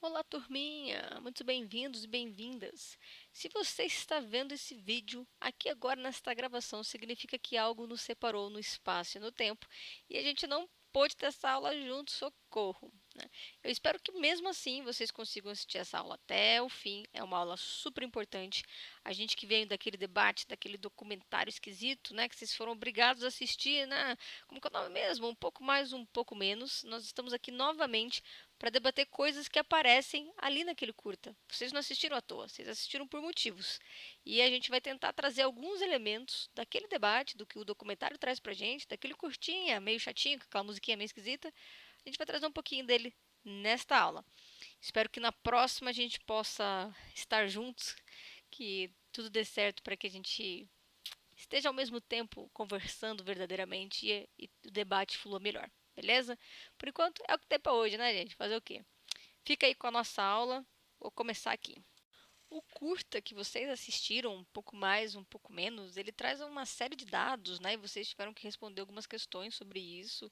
Olá, turminha! Muito bem-vindos e bem-vindas! Se você está vendo esse vídeo aqui agora nesta gravação, significa que algo nos separou no espaço e no tempo e a gente não pôde ter essa aula junto, socorro! Né? Eu espero que mesmo assim vocês consigam assistir essa aula até o fim, é uma aula super importante. A gente que veio daquele debate, daquele documentário esquisito, né, que vocês foram obrigados a assistir, né? Como que é o nome mesmo? Um pouco mais, um pouco menos. Nós estamos aqui novamente para debater coisas que aparecem ali naquele curta. Vocês não assistiram à toa, vocês assistiram por motivos. E a gente vai tentar trazer alguns elementos daquele debate, do que o documentário traz pra gente, daquele curtinha, meio chatinho, com aquela musiquinha meio esquisita. A gente vai trazer um pouquinho dele nesta aula. Espero que na próxima a gente possa estar juntos, que tudo dê certo para que a gente esteja ao mesmo tempo conversando verdadeiramente e o debate flua melhor. Beleza? Por enquanto é o que tem para hoje, né, gente? Fazer o quê? Fica aí com a nossa aula. Vou começar aqui. O curta que vocês assistiram, um pouco mais, um pouco menos, ele traz uma série de dados, né? E vocês tiveram que responder algumas questões sobre isso.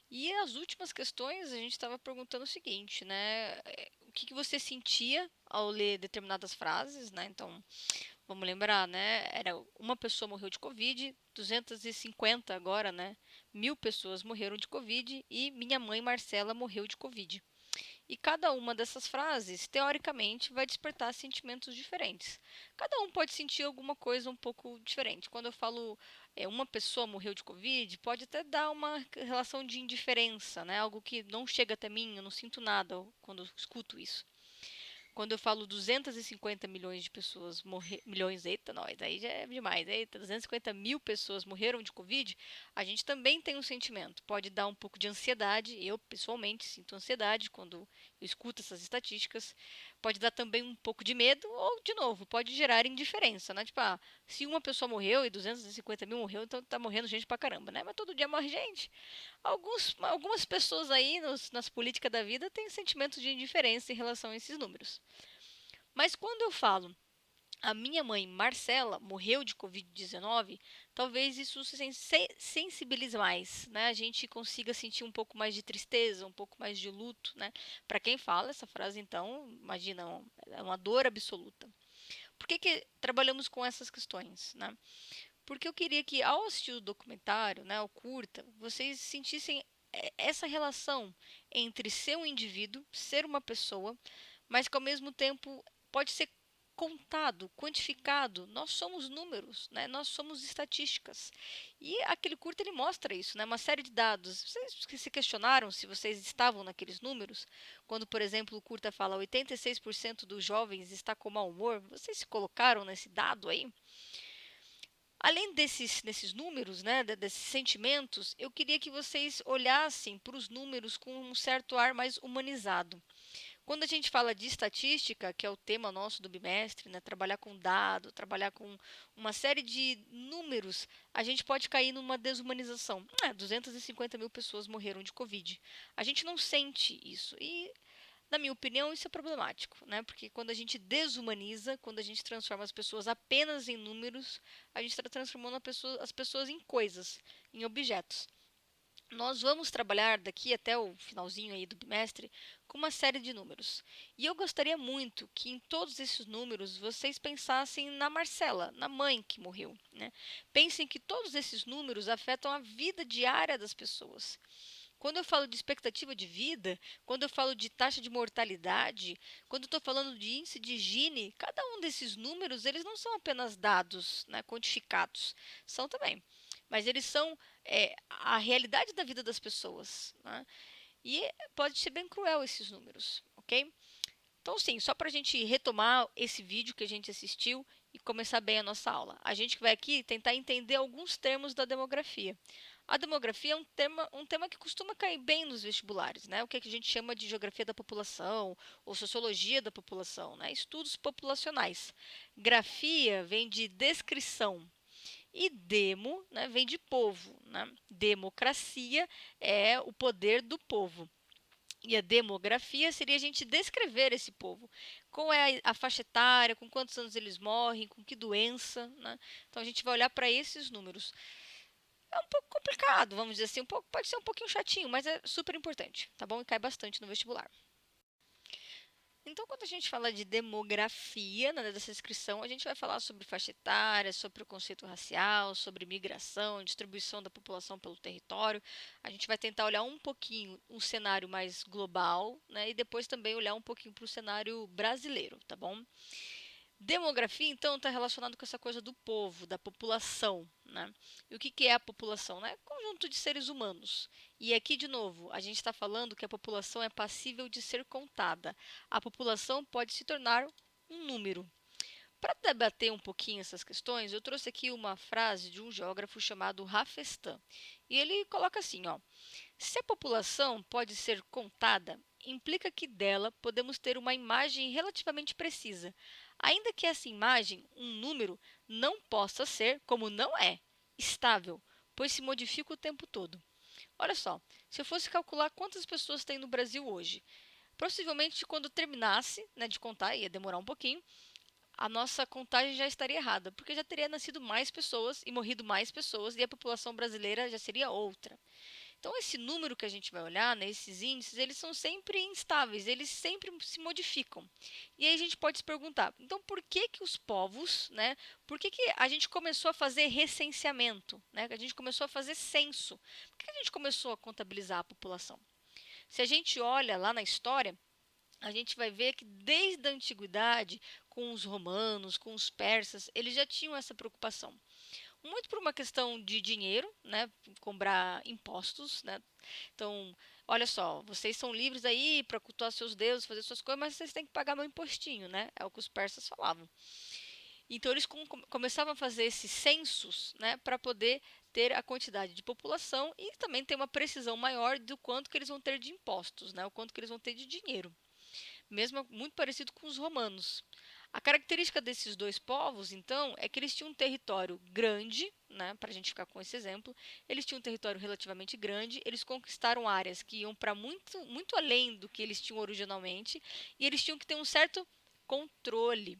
E as últimas questões, a gente estava perguntando o seguinte, né? O que você sentia ao ler determinadas frases, né? Então, vamos lembrar, né? Era uma pessoa morreu de Covid, 250 agora, né? 1.000 pessoas morreram de Covid e minha mãe Marcela morreu de Covid. E cada uma dessas frases, teoricamente, vai despertar sentimentos diferentes. Cada um pode sentir alguma coisa um pouco diferente. Quando eu falo uma pessoa morreu de Covid, pode até dar uma relação de indiferença, né? Algo que não chega até mim, eu não sinto nada quando eu escuto isso. Quando eu falo 250 milhões de pessoas milhões, eita, nós, aí já é demais, eita, 250 mil pessoas morreram de Covid, a gente também tem um sentimento. Pode dar um pouco de ansiedade, eu pessoalmente sinto ansiedade quando eu escuto essas estatísticas. Pode dar também um pouco de medo, ou, de novo, pode gerar indiferença, né? Tipo, se uma pessoa morreu e 250 mil morreu, então tá morrendo gente pra caramba, né? Mas todo dia morre gente. Algumas pessoas aí nas políticas da vida têm sentimentos de indiferença em relação a esses números. Mas quando eu falo a minha mãe Marcela morreu de Covid-19, talvez isso se sensibilize mais, né? A gente consiga sentir um pouco mais de tristeza, um pouco mais de luto, né? Para quem fala essa frase, então, imagina, é uma dor absoluta. Por que trabalhamos com essas questões, né? Porque eu queria que, ao assistir o documentário, né, o curta, vocês sentissem essa relação entre ser um indivíduo, ser uma pessoa, mas que ao mesmo tempo pode ser contado, quantificado. Nós somos números, né? Nós somos estatísticas. E aquele curta ele mostra isso, né? Uma série de dados. Vocês se questionaram se vocês estavam naqueles números? Quando, por exemplo, o curta fala 86% dos jovens está com mau humor, vocês se colocaram nesse dado aí? Além desses números, né, desses sentimentos, eu queria que vocês olhassem para os números com um certo ar mais humanizado. Quando a gente fala de estatística, que é o tema nosso do bimestre, né, trabalhar com dado, trabalhar com uma série de números, a gente pode cair numa desumanização. 250 mil pessoas morreram de Covid. A gente não sente isso. E na minha opinião, isso é problemático, né? Porque quando a gente desumaniza, quando a gente transforma as pessoas apenas em números, a gente está transformando as pessoas em coisas, em objetos. Nós vamos trabalhar daqui até o finalzinho aí do bimestre com uma série de números. E eu gostaria muito que em todos esses números vocês pensassem na Marcela, na mãe que morreu, né? Pensem que todos esses números afetam a vida diária das pessoas. Quando eu falo de expectativa de vida, quando eu falo de taxa de mortalidade, quando eu estou falando de índice de Gini, cada um desses números, eles não são apenas dados, né, quantificados, são também, mas eles são a realidade da vida das pessoas, né? E pode ser bem cruel esses números, ok? Então, sim, só para a gente retomar esse vídeo que a gente assistiu e começar bem a nossa aula. A gente vai aqui tentar entender alguns termos da demografia. A demografia é um tema que costuma cair bem nos vestibulares, né? O que a gente chama de geografia da população ou sociologia da população, né? Estudos populacionais. Grafia vem de descrição e demo, né, vem de povo, né? Democracia é o poder do povo. E a demografia seria a gente descrever esse povo. Qual é a faixa etária, com quantos anos eles morrem, com que doença, né? Então a gente vai olhar para esses números. É um pouco complicado, vamos dizer assim, pode ser um pouquinho chatinho, mas é super importante, tá bom? E cai bastante no vestibular. Então, quando a gente fala de demografia, né, dessa descrição, a gente vai falar sobre faixa etária, sobre o conceito racial, sobre migração, distribuição da população pelo território. A gente vai tentar olhar um pouquinho um cenário mais global, né, e depois também olhar um pouquinho para o cenário brasileiro, tá bom? Demografia, então, está relacionado com essa coisa do povo, da população, né? E o que, que é a população? Né? Conjunto de seres humanos. E aqui, de novo, a gente está falando que a população é passível de ser contada. A população pode se tornar um número. Para debater um pouquinho essas questões, eu trouxe aqui uma frase de um geógrafo chamado Rafestan. E ele coloca assim, ó: se a população pode ser contada, implica que dela podemos ter uma imagem relativamente precisa, ainda que essa imagem, um número, não possa ser, como não é, estável, pois se modifica o tempo todo. Olha só, se eu fosse calcular quantas pessoas tem no Brasil hoje, possivelmente quando terminasse, né, de contar, ia demorar um pouquinho, a nossa contagem já estaria errada, porque já teria nascido mais pessoas e morrido mais pessoas e a população brasileira já seria outra. Então, esse número que a gente vai olhar, né, esses índices, eles são sempre instáveis, eles sempre se modificam. E aí a gente pode se perguntar, então por que que os povos, né, por que que a gente começou a fazer recenseamento, né, a gente começou a fazer censo, por que que a gente começou a contabilizar a população? Se a gente olha lá na história, a gente vai ver que desde a antiguidade, com os romanos, com os persas, eles já tinham essa preocupação muito por uma questão de dinheiro, né, cobrar impostos, né. Então, olha só, vocês são livres aí para cultuar seus deuses, fazer suas coisas, mas vocês têm que pagar meu impostinho, né? É o que os persas falavam. Então, eles começavam a fazer esses censos, né, para poder ter a quantidade de população e também ter uma precisão maior do quanto que eles vão ter de impostos, né, o quanto que eles vão ter de dinheiro. Mesmo muito parecido com os romanos. A característica desses dois povos, então, é que eles tinham um território grande, né, para a gente ficar com esse exemplo, eles tinham um território relativamente grande, eles conquistaram áreas que iam para muito, muito além do que eles tinham originalmente, e eles tinham que ter um certo controle.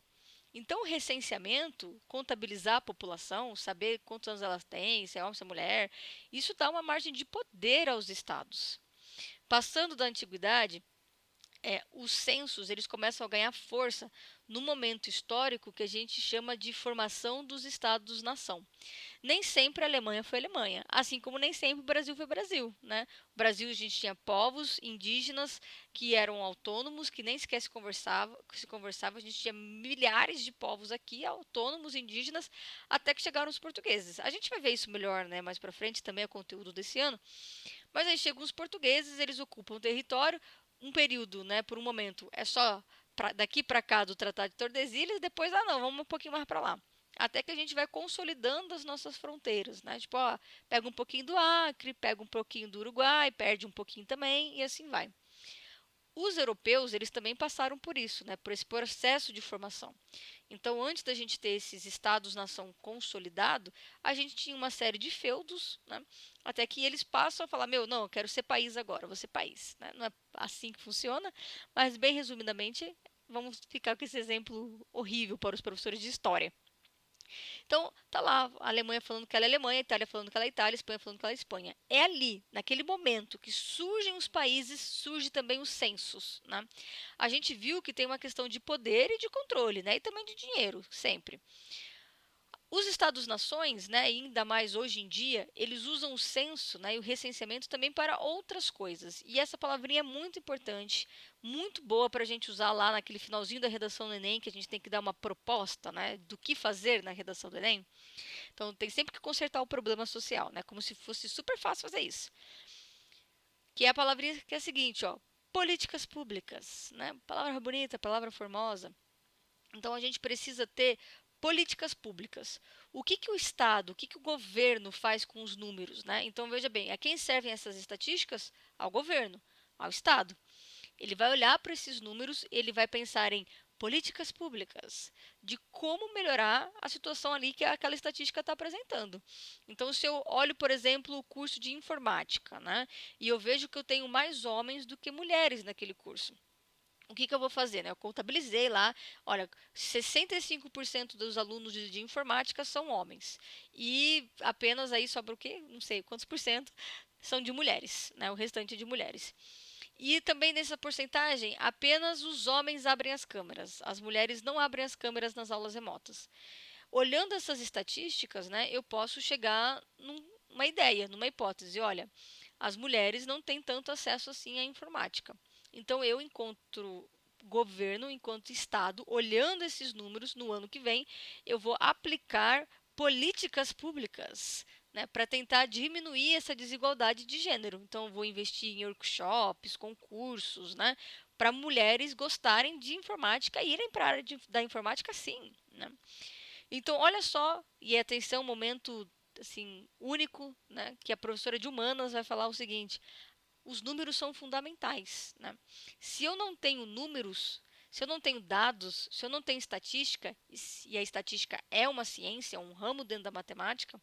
Então, o recenseamento, contabilizar a população, saber quantos anos elas têm, se é homem, se é mulher, isso dá uma margem de poder aos estados. Passando da antiguidade, os censos eles começam a ganhar força no momento histórico que a gente chama de formação dos estados-nação. Nem sempre a Alemanha foi Alemanha, assim como nem sempre o Brasil foi Brasil, né? O Brasil a gente tinha povos indígenas que eram autônomos, que nem sequer se conversava, a gente tinha milhares de povos aqui autônomos indígenas até que chegaram os portugueses. A gente vai ver isso melhor, né, mais para frente, também é conteúdo desse ano. Mas aí chegam os portugueses, eles ocupam o território, um período, né, por um momento, é só daqui para cá do Tratado de Tordesilhas, depois, não, vamos um pouquinho mais para lá. Até que a gente vai consolidando as nossas fronteiras, né? Tipo, ó, pega um pouquinho do Acre, pega um pouquinho do Uruguai, perde um pouquinho também, e assim vai. Os europeus, eles também passaram por isso, né, por esse processo de formação. Então, antes da gente ter esses estados-nação consolidados, a gente tinha uma série de feudos, né, até que eles passam a falar, meu, não, eu quero ser país agora, vou ser país. Né? Não é assim que funciona, mas bem resumidamente, vamos ficar com esse exemplo horrível para os professores de história. Então, tá lá a Alemanha falando que ela é Alemanha, a Itália falando que ela é Itália, a Espanha falando que ela é Espanha. É ali, naquele momento que surgem os países, surge também os censos, né? A gente viu que tem uma questão de poder e de controle, né? E também de dinheiro, sempre. Os Estados-nações, né, ainda mais hoje em dia, eles usam o censo, né, e o recenseamento também para outras coisas. E essa palavrinha é muito importante, muito boa para a gente usar lá naquele finalzinho da redação do Enem, que a gente tem que dar uma proposta, né, do que fazer na redação do Enem. Então, tem sempre que consertar o problema social, né, como se fosse super fácil fazer isso. Que é a palavrinha que é a seguinte, ó, políticas públicas, né, palavra bonita, palavra formosa. Então, a gente precisa ter políticas públicas. O que, que o Estado, o que, que o governo faz com os números? Né? Então, veja bem, a quem servem essas estatísticas? Ao governo, ao Estado. Ele vai olhar para esses números, ele vai pensar em políticas públicas, de como melhorar a situação ali que aquela estatística está apresentando. Então, se eu olho, por exemplo, o curso de informática, né, e eu vejo que eu tenho mais homens do que mulheres naquele curso, o que, que eu vou fazer? Né? Eu contabilizei lá, olha, 65% dos alunos de informática são homens. E apenas aí sobra o quê? Não sei quantos por cento são de mulheres, né? O restante é de mulheres. E também nessa porcentagem, apenas os homens abrem as câmeras. As mulheres não abrem as câmeras nas aulas remotas. Olhando essas estatísticas, né, eu posso chegar numa ideia, numa hipótese. Olha, as mulheres não têm tanto acesso assim à informática. Então, eu, enquanto governo, enquanto Estado, olhando esses números no ano que vem, eu vou aplicar políticas públicas, né, para tentar diminuir essa desigualdade de gênero. Então, eu vou investir em workshops, concursos, né, para mulheres gostarem de informática e irem para a área da informática, sim, né? Então, olha só, e atenção, um momento assim único, né, que a professora de humanas vai falar o seguinte: os números são fundamentais, né? Se eu não tenho números, se eu não tenho dados, se eu não tenho estatística, e a estatística é uma ciência, é um ramo dentro da matemática,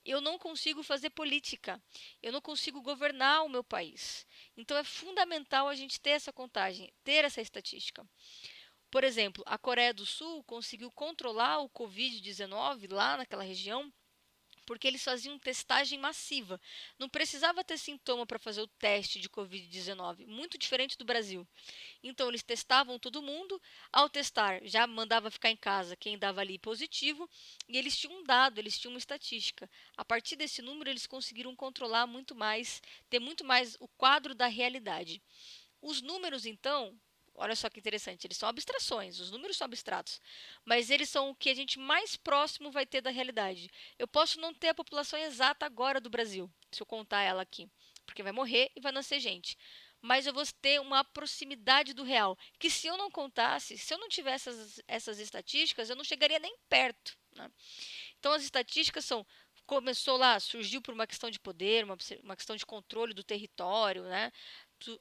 eu não consigo fazer política, eu não consigo governar o meu país. Então é fundamental a gente ter essa contagem, ter essa estatística. Por exemplo, a Coreia do Sul conseguiu controlar o Covid-19 lá naquela região porque eles faziam testagem massiva. Não precisava ter sintoma para fazer o teste de Covid-19, muito diferente do Brasil. Então, eles testavam todo mundo. Ao testar, já mandava ficar em casa quem dava ali positivo. E eles tinham um dado, eles tinham uma estatística. A partir desse número, eles conseguiram controlar muito mais, ter muito mais o quadro da realidade. Os números, então, olha só que interessante, eles são abstrações, os números são abstratos, mas eles são o que a gente mais próximo vai ter da realidade. Eu posso não ter a população exata agora do Brasil, se eu contar ela aqui, porque vai morrer e vai nascer gente. Mas eu vou ter uma proximidade do real, que se eu não contasse, se eu não tivesse essas estatísticas, eu não chegaria nem perto, né? Então as estatísticas são começou lá, surgiu por uma questão de poder, uma questão de controle do território, né?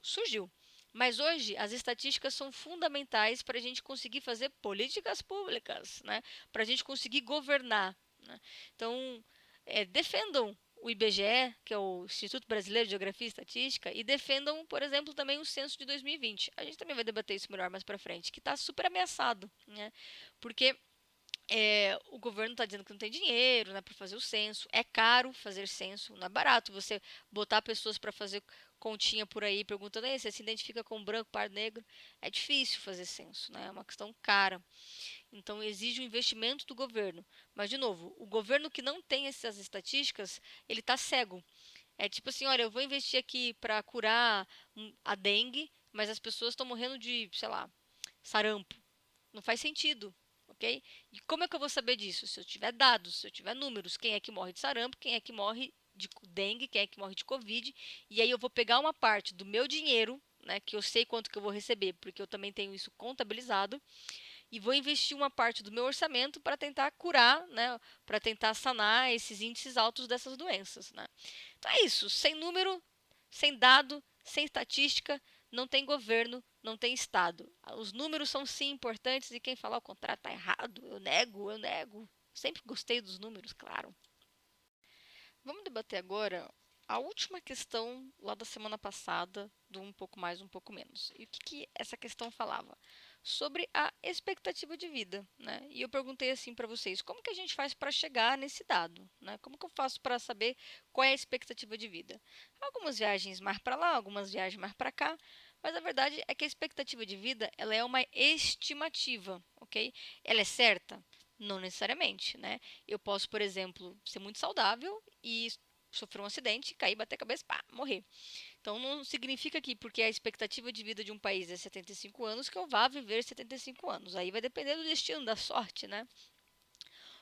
Surgiu. Mas hoje as estatísticas são fundamentais para a gente conseguir fazer políticas públicas, né? Para a gente conseguir governar, né? Então, defendam o IBGE, que é o Instituto Brasileiro de Geografia e Estatística, e defendam, por exemplo, também o censo de 2020. A gente também vai debater isso melhor mais para frente, que está super ameaçado, né? Porque o governo está dizendo que não tem dinheiro, né, para fazer o censo. É caro fazer censo, não é barato você botar pessoas para fazer continha por aí perguntando: "Ei, você se identifica com branco, pardo, negro?". É difícil fazer censo, né? É uma questão cara. Então exige um investimento do governo. Mas de novo, o governo que não tem essas estatísticas, ele está cego. É tipo assim, olha, eu vou investir aqui para curar a dengue, mas as pessoas estão morrendo de, sei lá, sarampo. Não faz sentido, ok? E como é que eu vou saber disso? Se eu tiver dados, se eu tiver números, quem é que morre de sarampo, quem é que morre de dengue, quem é que morre de covid, e aí eu vou pegar uma parte do meu dinheiro, né, que eu sei quanto que eu vou receber, porque eu também tenho isso contabilizado, e vou investir uma parte do meu orçamento para tentar curar, né, para tentar sanar esses índices altos dessas doenças, né? Então é isso, sem número, sem dado, sem estatística, não tem governo, não tem Estado. Os números são sim importantes e quem falar o contrário está errado. Eu nego, eu nego. Sempre gostei dos números, claro. Vamos debater agora a última questão lá da semana passada, do um pouco mais, um pouco menos. E o que essa questão falava? Sobre a expectativa de vida, né? E eu perguntei assim para vocês, como que a gente faz para chegar nesse dado, né? Como que eu faço para saber qual é a expectativa de vida? Algumas viagens mais para lá, algumas viagens mais para cá, mas a verdade é que a expectativa de vida, ela é uma estimativa, ok? Ela é certa? Não necessariamente, né? Eu posso, por exemplo, ser muito saudável e sofrer um acidente, cair, bater a cabeça, pá, morrer. Então não significa que porque a expectativa de vida de um país é 75 anos que eu vá viver 75 anos. Aí vai depender do destino, da sorte, né?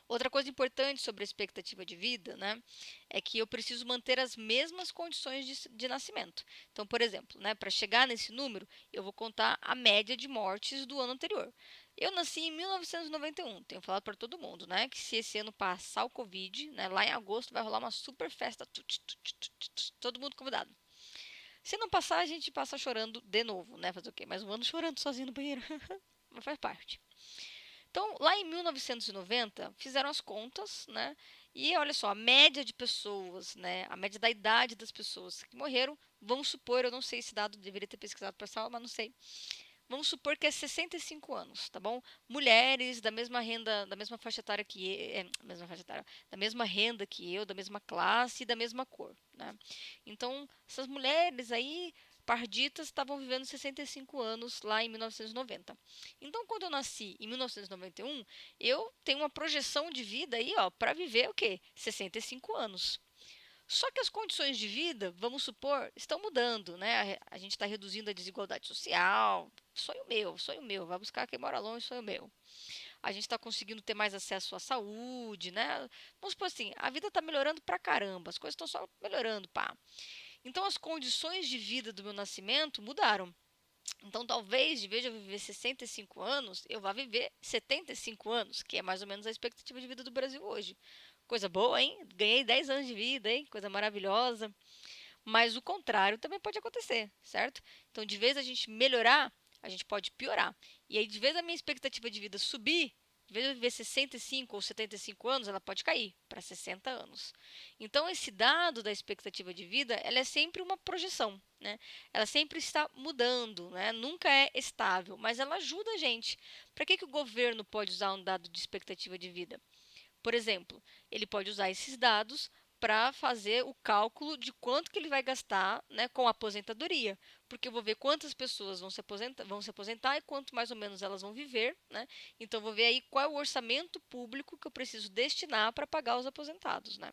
Outra coisa importante sobre a expectativa de vida, né, é que eu preciso manter as mesmas condições de nascimento. Então, por exemplo, né, para chegar nesse número, eu vou contar a média de mortes do ano anterior. Eu nasci em 1991, tenho falado para todo mundo, né, que se esse ano passar o Covid, né, lá em agosto vai rolar uma super festa, todo mundo convidado. Se não passar, a gente passa chorando de novo, né, fazer o quê? Mais um ano chorando sozinho no banheiro, mas faz parte. Então, lá em 1990, fizeram as contas, né? E olha só, a média de pessoas, né? A média da idade das pessoas que morreram, vamos supor, eu não sei esse dado, deveria ter pesquisado para essa aula, mas não sei. Vamos supor que é 65 anos, tá bom? Mulheres da mesma renda, da mesma faixa etária que mesma faixa etária, da mesma renda que eu, da mesma classe e da mesma cor, né? Então, essas mulheres aí parditas estavam vivendo 65 anos lá em 1990. Então, quando eu nasci em 1991, eu tenho uma projeção de vida aí, ó, para viver o quê? 65 anos. Só que as condições de vida, vamos supor, estão mudando, né? A gente está reduzindo a desigualdade social. Sonho meu. Vai buscar quem mora longe, sonho meu. A gente está conseguindo ter mais acesso à saúde, né? Vamos supor assim, a vida está melhorando pra caramba, as coisas estão só melhorando, pá. Então as condições de vida do meu nascimento mudaram. Então talvez, de vez de eu viver 65 anos, eu vá viver 75 anos, que é mais ou menos a expectativa de vida do Brasil hoje. Coisa boa, hein? Ganhei 10 anos de vida, hein? Coisa maravilhosa. Mas o contrário também pode acontecer, certo? Então, de vez a gente melhorar, a gente pode piorar. E aí, de vez a minha expectativa de vida subir, de vez eu viver 65 ou 75 anos, ela pode cair para 60 anos. Então, esse dado da expectativa de vida, ela é sempre uma projeção, né? Ela sempre está mudando, né? Nunca é estável, mas ela ajuda a gente. Para que o governo pode usar um dado de expectativa de vida? Por exemplo, ele pode usar esses dados para fazer o cálculo de quanto que ele vai gastar, né, com a aposentadoria, porque eu vou ver quantas pessoas vão se aposentar e quanto mais ou menos elas vão viver, né? Então eu vou ver aí qual é o orçamento público que eu preciso destinar para pagar os aposentados, né?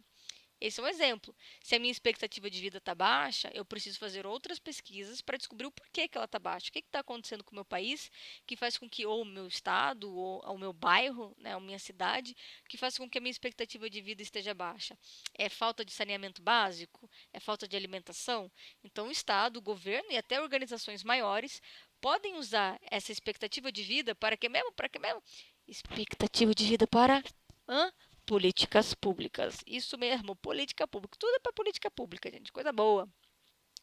Esse é um exemplo. Se a minha expectativa de vida está baixa, eu preciso fazer outras pesquisas para descobrir o porquê que ela está baixa. O que está acontecendo com o meu país que faz com que, ou o meu estado, ou o meu bairro, né, ou minha cidade, que faz com que a minha expectativa de vida esteja baixa? É falta de saneamento básico? É falta de alimentação? Então, o Estado, o governo e até organizações maiores podem usar essa expectativa de vida para que mesmo? Para que mesmo? Expectativa de vida para hã? Políticas públicas. Isso mesmo, política pública. Tudo é para política pública, gente. Coisa boa.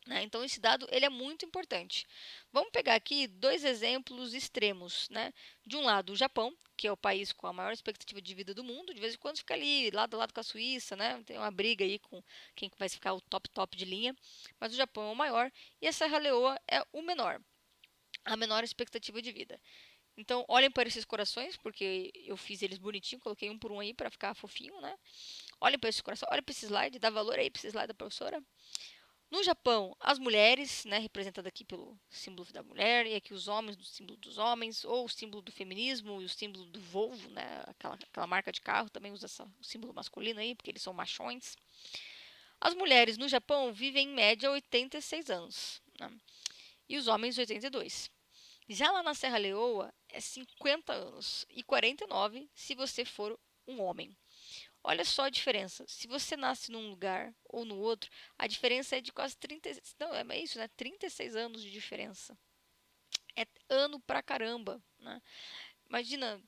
Né? Então, esse dado ele é muito importante. Vamos pegar aqui dois exemplos extremos. Né? De um lado, o Japão, que é o país com a maior expectativa de vida do mundo. De vez em quando fica ali, lado a lado com a Suíça. Né? Tem uma briga aí com quem vai ficar o top de linha. Mas o Japão é o maior e a Serra Leoa é o menor. A menor expectativa de vida. Então, olhem para esses corações, porque eu fiz eles bonitinho, coloquei um por um aí para ficar fofinho, né? Olhem para esse coração, olhem para esse slide, dá valor aí para esse slide da professora. No Japão, as mulheres, né, representadas aqui pelo símbolo da mulher, e aqui os homens do símbolo dos homens, ou o símbolo do feminismo e o símbolo do Volvo, né, aquela marca de carro também usa o símbolo masculino aí, porque eles são machões. As mulheres no Japão vivem em média 86 anos, né, e os homens 82. Já lá na Serra Leoa é 50 anos e 49 se você for um homem. Olha só a diferença. Se você nasce num lugar ou no outro, a diferença é de quase 30, não, é isso, né? 36 anos de diferença. É ano pra caramba, né? Imagina,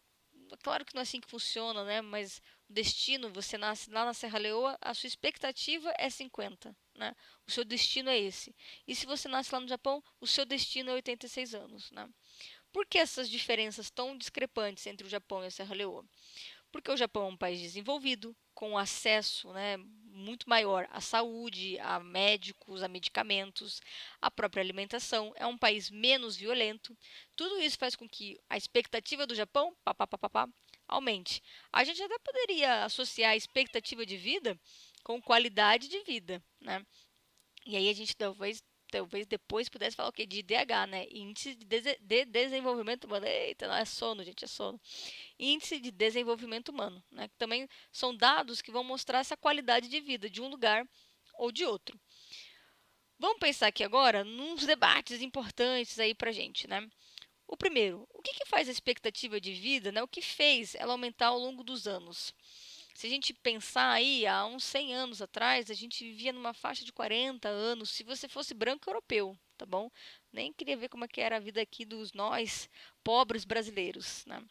claro que não é assim que funciona, né? Mas o destino, você nasce lá na Serra Leoa, a sua expectativa é 50, né? O seu destino é esse. E se você nasce lá no Japão, o seu destino é 86 anos, né? Por que essas diferenças tão discrepantes entre o Japão e a Serra Leoa? Porque o Japão é um país desenvolvido, com acesso, né, muito maior à saúde, a médicos, a medicamentos, à própria alimentação. É um país menos violento. Tudo isso faz com que a expectativa do Japão aumente. A gente até poderia associar a expectativa de vida com qualidade de vida, né? E aí a gente talvez depois pudesse falar o quê? De IDH, né? Índice de Desenvolvimento Humano. Eita, não é sono, gente, é sono. Índice de Desenvolvimento Humano, né? Que também são dados que vão mostrar essa qualidade de vida de um lugar ou de outro. Vamos pensar aqui agora nos debates importantes aí pra gente, né? O primeiro, o que faz a expectativa de vida, né? O que fez ela aumentar ao longo dos anos? Se a gente pensar aí, há uns 100 anos atrás, a gente vivia numa faixa de 40 anos, se você fosse branco europeu, tá bom? Nem queria ver como é que era a vida aqui dos nós, pobres brasileiros, né?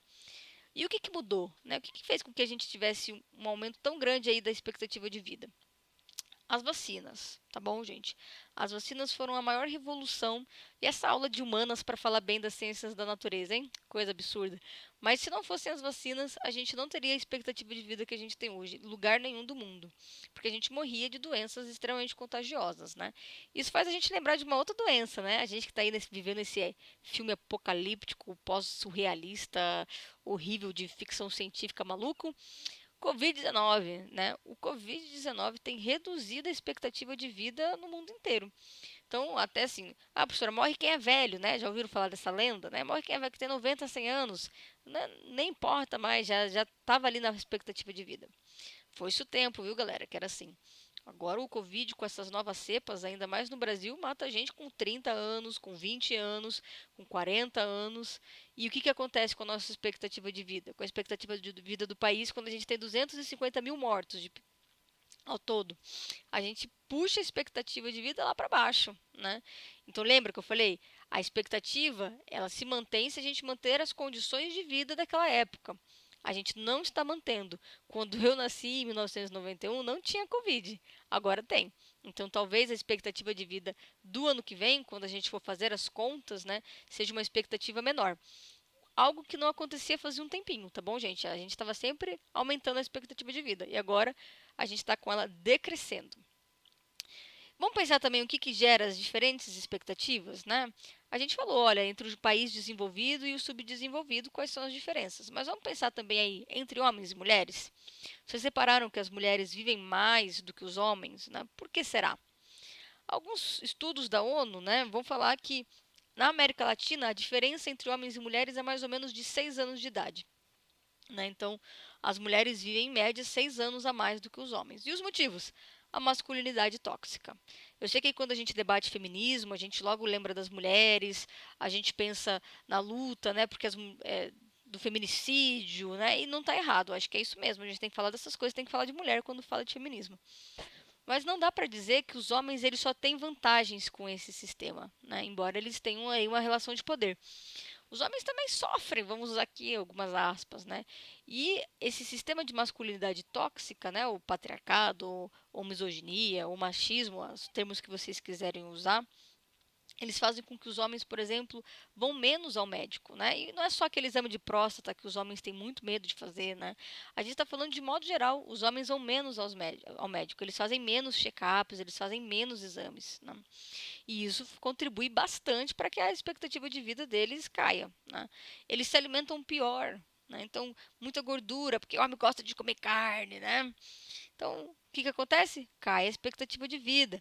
E o que mudou, né? O que fez com que a gente tivesse um aumento tão grande aí da expectativa de vida? As vacinas, tá bom, gente? As vacinas foram a maior revolução. E essa aula de humanas para falar bem das ciências da natureza, hein? Coisa absurda. Mas se não fossem as vacinas, a gente não teria a expectativa de vida que a gente tem hoje, em lugar nenhum do mundo. Porque a gente morria de doenças extremamente contagiosas, né? Isso faz a gente lembrar de uma outra doença, né? A gente que está aí vivendo esse filme apocalíptico, pós-surrealista, horrível de ficção científica maluco. Covid-19, né? O Covid-19 tem reduzido a expectativa de vida no mundo inteiro. Então, até assim, professora, morre quem é velho, né? Já ouviram falar dessa lenda, né? Morre quem é velho, que tem 90, 100 anos. Nem importa mais, já estava ali na expectativa de vida. Foi-se o tempo, viu, galera, que era assim. Agora o Covid, com essas novas cepas, ainda mais no Brasil, mata gente com 30 anos, com 20 anos, com 40 anos. E o que, que acontece com a nossa expectativa de vida? Com a expectativa de vida do país, quando a gente tem 250 mil mortos ao todo? A gente puxa a expectativa de vida lá para baixo, né? Então lembra que eu falei? A expectativa, ela se mantém se a gente manter as condições de vida daquela época. A gente não está mantendo. Quando eu nasci em 1991, não tinha Covid. Agora tem. Então, talvez a expectativa de vida do ano que vem, quando a gente for fazer as contas, né, seja uma expectativa menor. Algo que não acontecia fazia um tempinho, tá bom, gente? A gente estava sempre aumentando a expectativa de vida. E agora a gente está com ela decrescendo. Vamos pensar também o que, que gera as diferentes expectativas, né? A gente falou, olha, entre o país desenvolvido e o subdesenvolvido, quais são as diferenças. Mas vamos pensar também aí entre homens e mulheres. Vocês repararam que as mulheres vivem mais do que os homens, né? Por que será? Alguns estudos da ONU, né, vão falar que na América Latina a diferença entre homens e mulheres é mais ou menos de 6 anos de idade. Né? Então, as mulheres vivem em média 6 anos a mais do que os homens. E os motivos? A masculinidade tóxica. Eu sei que quando a gente debate feminismo, a gente logo lembra das mulheres, a gente pensa na luta, né, porque do feminicídio, né, e não está errado, acho que é isso mesmo, a gente tem que falar dessas coisas, tem que falar de mulher quando fala de feminismo. Mas não dá para dizer que os homens eles só têm vantagens com esse sistema, né, embora eles tenham aí uma relação de poder. Os homens também sofrem, vamos usar aqui algumas aspas, né? E esse sistema de masculinidade tóxica, né, o patriarcado, ou misoginia, ou machismo, os termos que vocês quiserem usar, eles fazem com que os homens, por exemplo, vão menos ao médico, né? E não é só aquele exame de próstata que os homens têm muito medo de fazer, né? A gente está falando de modo geral, os homens vão menos ao médico, eles fazem menos check-ups, eles fazem menos exames, né? E isso contribui bastante para que a expectativa de vida deles caia, né? Eles se alimentam pior, né? Então, muita gordura, porque o homem gosta de comer carne, né? Então, o que, que acontece? Cai a expectativa de vida.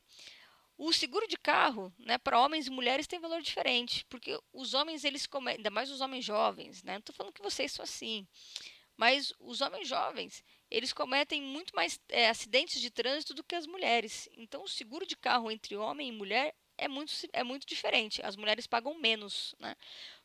O seguro de carro, né, para homens e mulheres tem valor diferente, porque os homens, ainda mais os homens jovens, né? Não estou falando que vocês são assim, mas os homens jovens, eles cometem muito mais acidentes de trânsito do que as mulheres. Então, o seguro de carro entre homem e mulher é muito diferente. As mulheres pagam menos, né?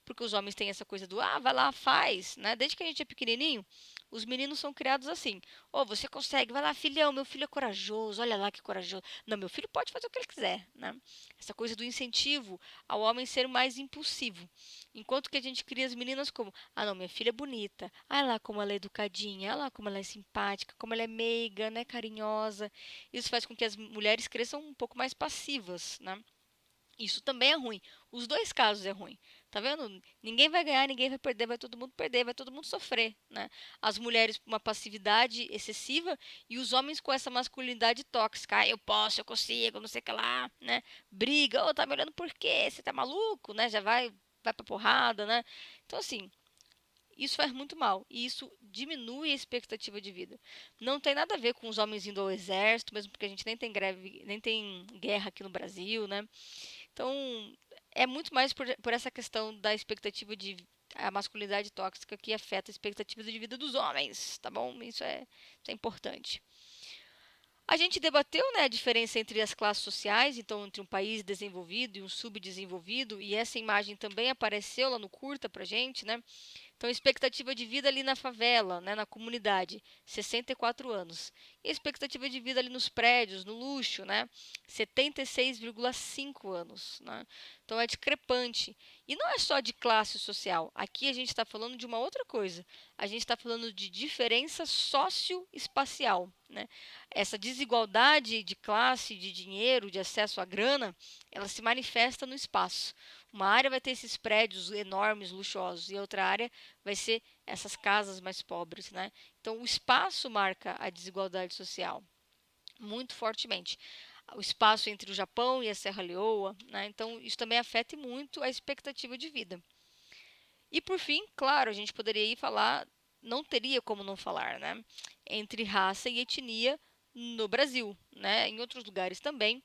Porque os homens têm essa coisa do, vai lá, faz, né? Desde que a gente é pequenininho, os meninos são criados assim. Você consegue, vai lá, filhão, meu filho é corajoso, olha lá que corajoso. Não, meu filho pode fazer o que ele quiser, né? Essa coisa do incentivo ao homem ser mais impulsivo. Enquanto que a gente cria as meninas como, não, minha filha é bonita, olha lá como ela é educadinha, olha lá como ela é simpática, como ela é meiga, né, carinhosa. Isso faz com que as mulheres cresçam um pouco mais passivas, né? Isso também é ruim. Os dois casos é ruim. Tá vendo? Ninguém vai ganhar, ninguém vai perder, vai todo mundo perder, vai todo mundo sofrer, né? As mulheres com uma passividade excessiva e os homens com essa masculinidade tóxica. Eu posso, eu consigo, não sei o que lá, né? Briga, tá me olhando por quê? Você tá maluco, né? Já vai pra porrada, né? Então, assim, isso faz muito mal e isso diminui a expectativa de vida. Não tem nada a ver com os homens indo ao exército, mesmo porque a gente nem tem greve, nem tem guerra aqui no Brasil, né? Então, é muito mais por essa questão da expectativa de a masculinidade tóxica que afeta a expectativa de vida dos homens, tá bom? Isso é importante. A gente debateu, né, a diferença entre as classes sociais, então entre um país desenvolvido e um subdesenvolvido, e essa imagem também apareceu lá no curta pra gente, né? Então, a expectativa de vida ali na favela, né, na comunidade, 64 anos. E a expectativa de vida ali nos prédios, no luxo, né, 76,5 anos. Né? Então, é discrepante. E não é só de classe social. Aqui a gente está falando de uma outra coisa. A gente está falando de diferença socioespacial. Né? Essa desigualdade de classe, de dinheiro, de acesso à grana, ela se manifesta no espaço. Uma área vai ter esses prédios enormes, luxuosos, e outra área vai ser essas casas mais pobres, né? Então, o espaço marca a desigualdade social muito fortemente. O espaço entre o Japão e a Serra Leoa, né? Então, isso também afeta muito a expectativa de vida. E, por fim, claro, a gente poderia ir falar, não teria como não falar, né? Entre raça e etnia no Brasil, né? Em outros lugares também,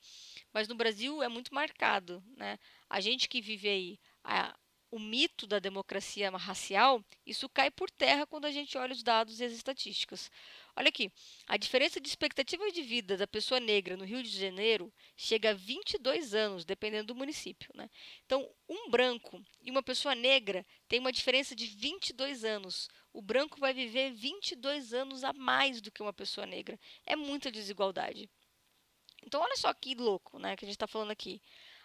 Mas no Brasil é muito marcado, né? A gente que vive aí o mito da democracia racial, isso cai por terra quando a gente olha os dados e as estatísticas. Olha aqui, a diferença de expectativa de vida da pessoa negra no Rio de Janeiro chega a 22 anos, dependendo do município, né? Então, um branco e uma pessoa negra tem uma diferença de 22 anos. O branco vai viver 22 anos a mais do que uma pessoa negra. É muita desigualdade. Então, olha só que louco, né, que a gente está falando aqui.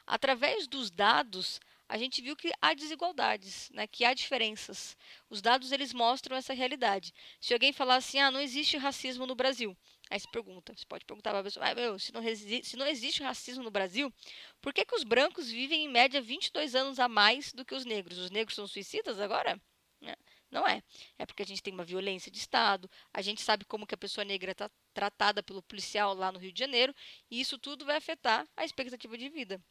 Através dos dados, a gente viu que há desigualdades, né, que há diferenças. Os dados eles mostram essa realidade. Se alguém falar assim, não existe racismo no Brasil, aí você pode perguntar para a pessoa, meu, se não existe racismo no Brasil, por que os brancos vivem em média 22 anos a mais do que os negros? Os negros são suicidas agora? Né? Não é. É porque a gente tem uma violência de Estado, a gente sabe como que a pessoa negra está tratada pelo policial lá no Rio de Janeiro, e isso tudo vai afetar a expectativa de vida.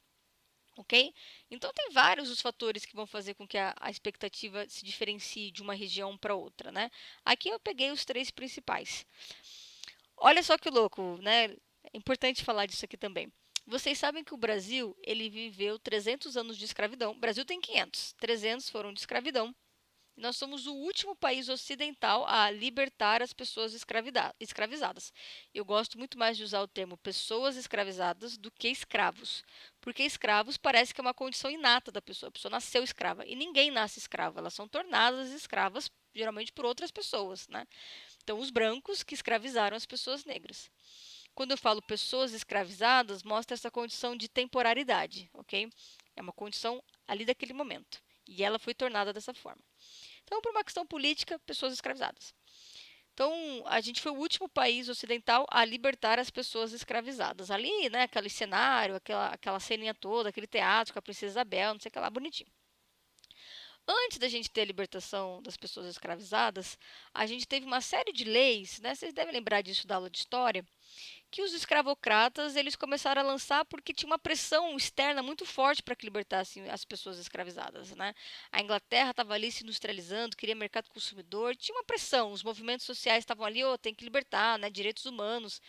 Ok? Então, tem vários os fatores que vão fazer com que a expectativa se diferencie de uma região para outra, né? Aqui eu peguei os três principais. Olha só que louco, né? É importante falar disso aqui também. Vocês sabem que o Brasil, ele viveu 300 anos de escravidão. O Brasil tem 500. 300 foram de escravidão. Nós somos o último país ocidental a libertar as pessoas escravizadas. Eu gosto muito mais de usar o termo pessoas escravizadas do que escravos. Porque escravos parece que é uma condição inata da pessoa. A pessoa nasceu escrava. E ninguém nasce escravo. Elas são tornadas escravas, geralmente por outras pessoas, né? Então, os brancos que escravizaram as pessoas negras. Quando eu falo pessoas escravizadas, mostra essa condição de temporalidade, ok? É uma condição ali daquele momento. E ela foi tornada dessa forma. Então, por uma questão política, pessoas escravizadas. Então, a gente foi o último país ocidental a libertar as pessoas escravizadas. Ali, né, aquele cenário, aquela ceninha toda, aquele teatro com a Princesa Isabel, não sei o que lá, bonitinho. Antes da gente ter a libertação das pessoas escravizadas, a gente teve uma série de leis, né? Vocês devem lembrar disso da aula de história, que os escravocratas eles começaram a lançar porque tinha uma pressão externa muito forte para que libertassem as pessoas escravizadas, né? A Inglaterra estava ali se industrializando, queria mercado consumidor, tinha uma pressão, os movimentos sociais estavam ali, tem que libertar, né? Direitos humanos,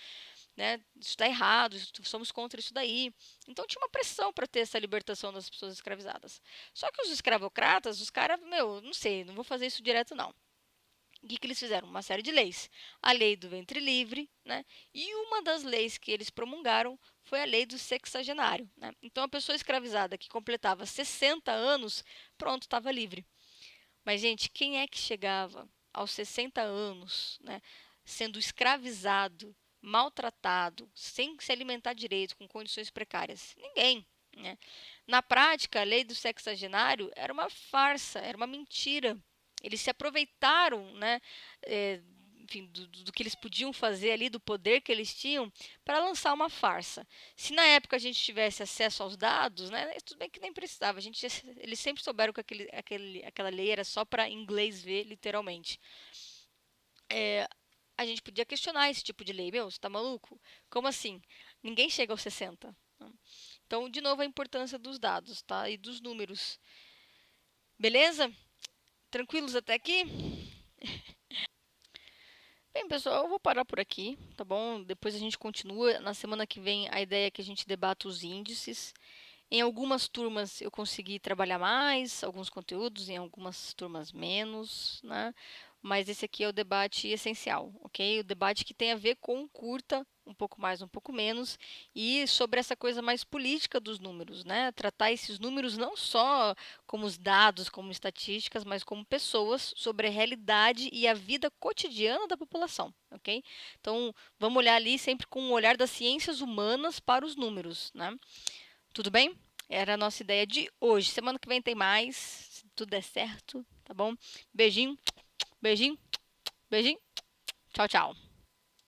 né? Isso está errado, somos contra isso daí. Então tinha uma pressão para ter essa libertação das pessoas escravizadas. Só que os escravocratas, os caras, meu, não sei, não vou fazer isso direto não. O que eles fizeram? Uma série de leis. A lei do ventre livre, né? E uma das leis que eles promulgaram foi a lei do sexagenário. Né? Então, a pessoa escravizada que completava 60 anos, pronto, estava livre. Mas, gente, quem é que chegava aos 60 anos, né, sendo escravizado, maltratado, sem se alimentar direito, com condições precárias? Ninguém. Né? Na prática, a lei do sexagenário era uma farsa, era uma mentira. Eles se aproveitaram, né, enfim, do que eles podiam fazer ali, do poder que eles tinham, para lançar uma farsa. Se na época a gente tivesse acesso aos dados, né, tudo bem que nem precisava. Eles sempre souberam que aquela lei era só para inglês ver, literalmente. A gente podia questionar esse tipo de lei. Meu, você tá maluco? Como assim? Ninguém chega aos 60. Então, de novo, a importância dos dados, tá? E dos números. Beleza? Tranquilos até aqui? Bem, pessoal, eu vou parar por aqui, tá bom? Depois a gente continua. Na semana que vem, a ideia é que a gente debata os índices. Em algumas turmas eu consegui trabalhar mais, alguns conteúdos, em algumas turmas menos, né? Mas esse aqui é o debate essencial, ok? O debate que tem a ver com curta, um pouco mais, um pouco menos, e sobre essa coisa mais política dos números, né? Tratar esses números não só como os dados, como estatísticas, mas como pessoas, sobre a realidade e a vida cotidiana da população, ok? Então, vamos olhar ali sempre com o olhar das ciências humanas para os números, né? Tudo bem? Era a nossa ideia de hoje. Semana que vem tem mais, se tudo der certo, tá bom? Beijinho, beijinho, beijinho. Tchau, tchau.